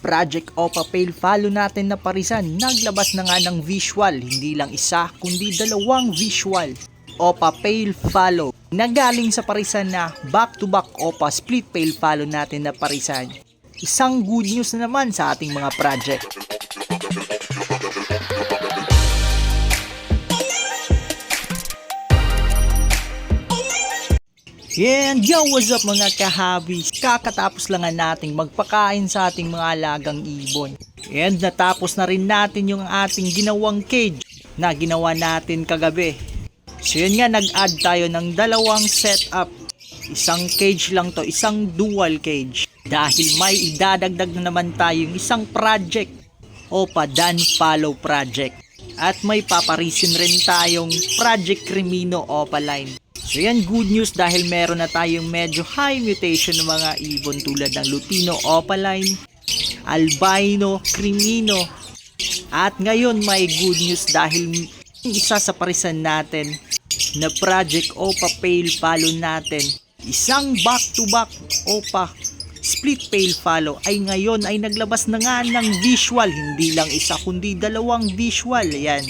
Project Opa Pale follow natin na parisan, naglabas na nga ng visual, hindi lang isa kundi dalawang visual. Opa Pale follow na galing sa parisan na back-to-back Opa Split Pale follow natin na parisan. Isang good news na naman sa ating mga project. And yo, what's up mga kahabis? Kakatapos lang nga nating magpakain sa ating mga alagang ibon. And natapos na rin natin yung ating ginawang cage na ginawa natin kagabi. So yun nga, nag-add tayo ng dalawang setup. Isang cage lang to, isang dual cage. Dahil may idadagdag na naman tayong isang project. Opa Dan Follow Project. At may paparisin rin tayong Project Crimino Opa Line. So yan, good news dahil meron na tayong medyo high mutation ng mga ibon tulad ng Lutino Opaline, Albino, Crimino. At ngayon may good news dahil isa sa parisan natin na Project Opa Pale follow natin, isang back-to-back Opa Split Pale follow ay ngayon ay naglabas na nga ng visual, hindi lang isa kundi dalawang visual. Yan.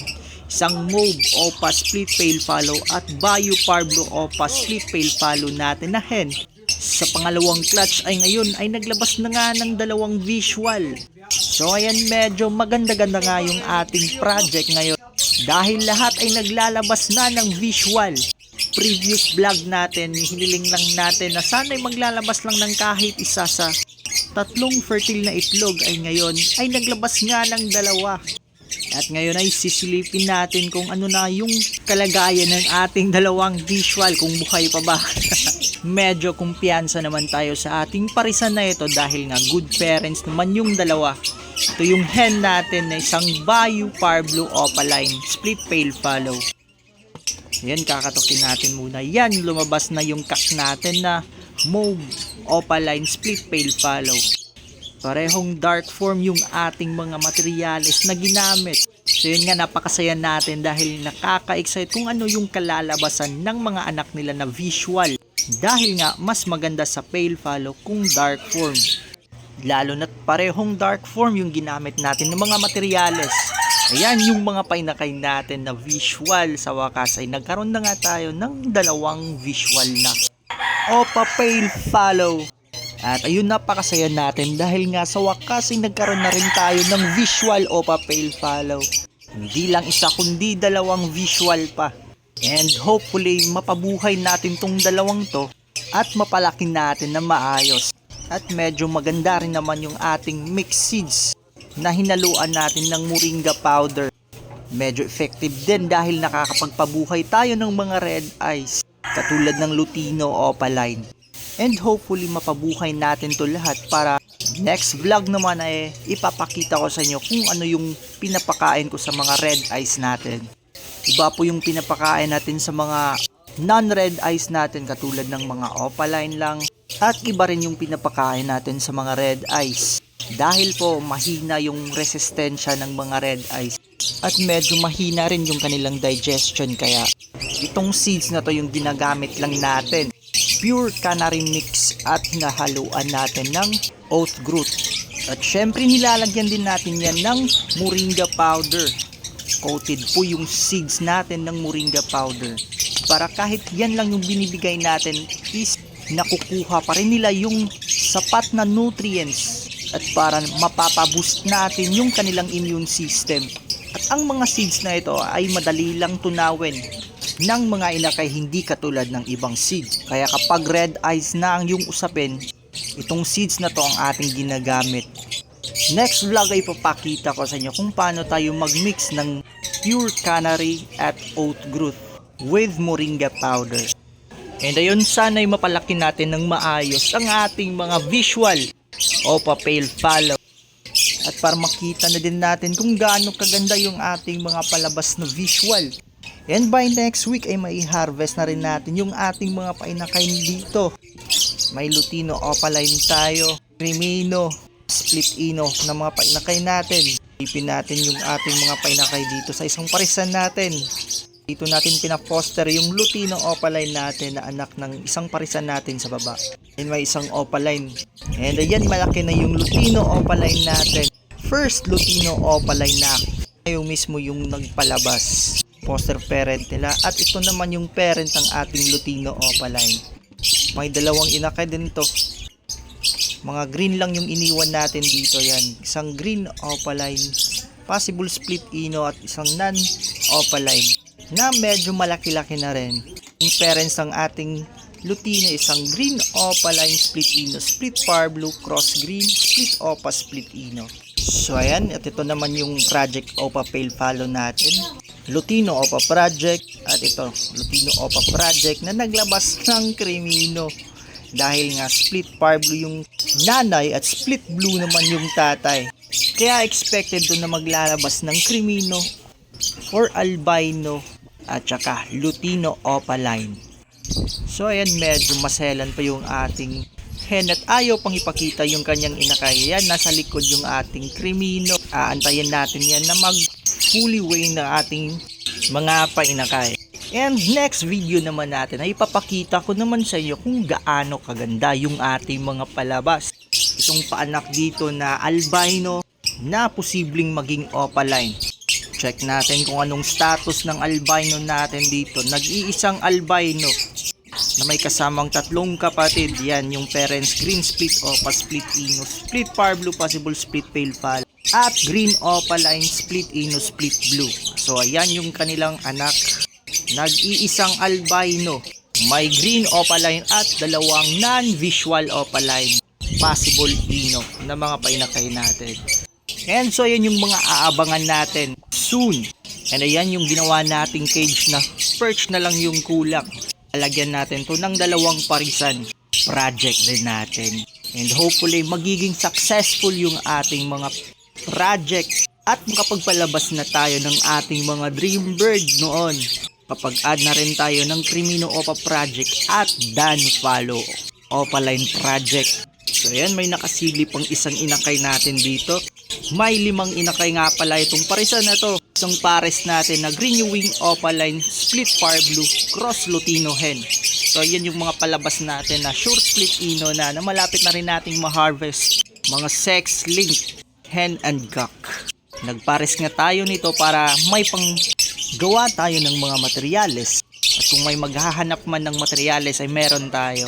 Isang Mauve Opa Split Pale follow at Bayou Parblo Opa Split Pale follow natin na hen. Sa pangalawang clutch ay ngayon ay naglabas na nga ng dalawang visual. So ayan, medyo maganda-ganda nga yung ating project ngayon dahil lahat ay naglalabas na ng visual. Previous vlog natin, hiniling lang natin na sana'y maglalabas lang ng kahit isa sa tatlong fertile na itlog ay ngayon ay naglabas nga ng dalawa. At ngayon ay sisilipin natin kung ano na yung kalagayan ng ating dalawang visual, kung buhay pa ba. Medyo kumpiyansa naman tayo sa ating parisan na ito dahil nga good parents naman yung dalawa. Ito yung hen natin na isang Bayou Parblo Opaline Split Pale follow. Yan, kakatokin natin muna. Yan, lumabas na yung cock natin na Mauve Opaline Split Pale follow. Parehong dark form yung ating mga materyales na ginamit. So yun nga, napakasaya natin dahil nakaka-excite kung ano yung kalalabasan ng mga anak nila na visual. Dahil nga, mas maganda sa pale follow kung dark form. Lalo na't parehong dark form yung ginamit natin ng mga materyales. Ayan yung mga painakay natin na visual. Sa wakas ay nagkaroon na nga tayo ng dalawang visual na Opa Pale follow. At ayun, napakasaya natin dahil nga sa wakas ay nagkaroon na rin tayo ng visual Opa Pale follow. Hindi lang isa kundi dalawang visual pa. And hopefully mapabuhay natin tong dalawang to at mapalaki natin na maayos. At medyo maganda rin naman yung ating mixed seeds na hinaluan natin ng moringa powder. Medyo effective din dahil nakakapagpabuhay tayo ng mga red eyes katulad ng Lutino Opaline. And hopefully mapabuhay natin to lahat para next vlog naman ay ipapakita ko sa inyo kung ano yung pinapakain ko sa mga red eyes natin. Iba po yung pinapakain natin sa mga non-red eyes natin katulad ng mga Opaline lang. At iba rin yung pinapakain natin sa mga red eyes. Dahil po mahina yung resistensya ng mga red eyes. At medyo mahina rin yung kanilang digestion, kaya itong seeds na to yung ginagamit lang natin. Pure canary mix at hinahaluan natin ng oat groot. At syempre nilalagyan din natin yan ng moringa powder. Coated po yung seeds natin ng moringa powder. Para kahit yan lang yung binibigay natin is nakukuha pa rin nila yung sapat na nutrients. At para mapapaboost natin yung kanilang immune system. At ang mga seeds na ito ay madali lang tunawin ng mga inakay, hindi katulad ng ibang seeds. Kaya kapag red eyes na ang yung usapin, itong seeds na to ang ating ginagamit. Next vlog ay papakita ko sa inyo kung paano tayo magmix ng pure canary at oat groot with moringa powder. And ayun, sana ay mapalaki natin ng maayos ang ating mga visual Opa Pale follow. At para makita na din natin kung gaano kaganda yung ating mga palabas na visual. And by next week ay mai-harvest na rin natin yung ating mga painakay dito. May Lutino Opaline tayo, Crimino, Split Ino na mga painakay natin. Ipin natin yung ating mga painakay dito sa isang parisan natin. Dito natin pinaposter yung Lutino Opaline natin na anak ng isang parisan natin sa baba. And may isang opaline. And ayan, malaki na yung Lutino opaline natin. First Lutino opaline na yung mismo yung nagpalabas. Foster parent nila. At ito naman yung parent ng ating Lutino opaline. May dalawang inakay din to. Mga green lang yung iniwan natin dito. Yan. Isang green opaline, possible split ino, at isang non-opaline na medyo malaki-laki na rin. Yung parents ng ating Lutino, isang green opaline split ino, split parblu, cross green, split opa, split ino. So ayan, at ito naman yung project opa pale follow natin. Lutino opa project, at ito Lutino opa project na naglabas ng Crimino. Dahil nga split parblu yung nanay at split blue naman yung tatay. Kaya expected doon na maglalabas ng Crimino or albino at saka Lutino opaline. So ayan, medyo maselan pa yung ating hen at ayaw pang ipakita yung kanyang inakay. Yan, nasa likod yung ating Crimino. Aantayin natin yan na mag fully weigh na ating mga painakay. And next video naman natin ay ipapakita ko naman sa inyo kung gaano kaganda yung ating mga palabas. Itong paanak dito na albino na posibleng maging opaline. Check natin kung anong status ng albino natin dito. Nag-iisang albino na may kasamang tatlong kapatid. Yan yung parents, green split opa, split ino, split parblu, possible split pale fall, at green opaline, split ino, split blue. So ayan yung kanilang anak. Nag-iisang albino, may green opaline at dalawang non-visual opaline, possible ino na mga painakay natin. And so ayan yung mga aabangan natin soon. And ayan yung ginawa nating cage na perch na lang yung kulang. Lagyan natin to ng dalawang parisan. Project din natin. And hopefully magiging successful yung ating mga project at makapagpalabas na tayo ng ating mga dream bird noon. Kapag add na rin tayo ng Crimino Opa project at Dan Follow Opaline project. So ayan, may nakasili pang isang inakay natin dito. May 5 inakay nga pala itong parisan na to. Isang pares natin na green wing opaline, split parblu, cross Lutino hen. So yan yung mga palabas natin na short split ino na malapit na rin nating ma-harvest. Mga sex link hen and gak. Nagpares nga tayo nito para may pang gawa tayo ng mga materyales. At kung may maghahanap man ng materyales ay meron tayo.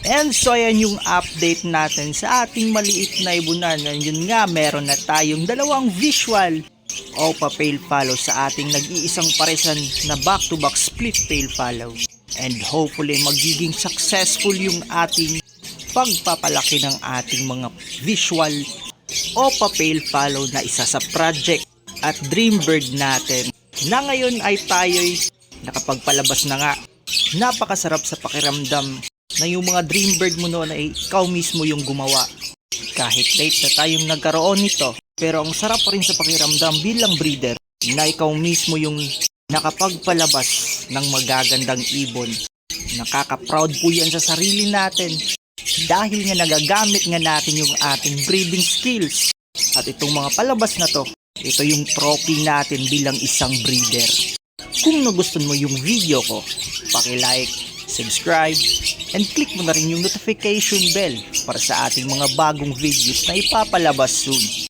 And so ayan yung update natin sa ating maliit na ibunan. And yun nga, meron na tayong dalawang visual opa pale follow sa ating nag-iisang paresan na back-to-back split pale follow. And hopefully magiging successful yung ating pagpapalaki ng ating mga visual opa pale follow na isa sa project at dream bird natin na ngayon ay tayo'y nakapagpalabas na nga. Napakasarap sa pakiramdam na yung mga dream bird mo noon ay ikaw mismo yung gumawa. Kahit late na tayong nagkaroon nito, pero ang sarap pa rin sa pakiramdam bilang breeder na ikaw mismo yung nakapagpalabas ng magagandang ibon. Nakaka-proud po yan sa sarili natin dahil nga nagagamit nga natin yung ating breeding skills. At itong mga palabas na to, ito yung trophy natin bilang isang breeder. Kung nagustuhan mo yung video ko, paki-like, subscribe, and click mo na rin yung notification bell para sa ating mga bagong videos na ipapalabas soon.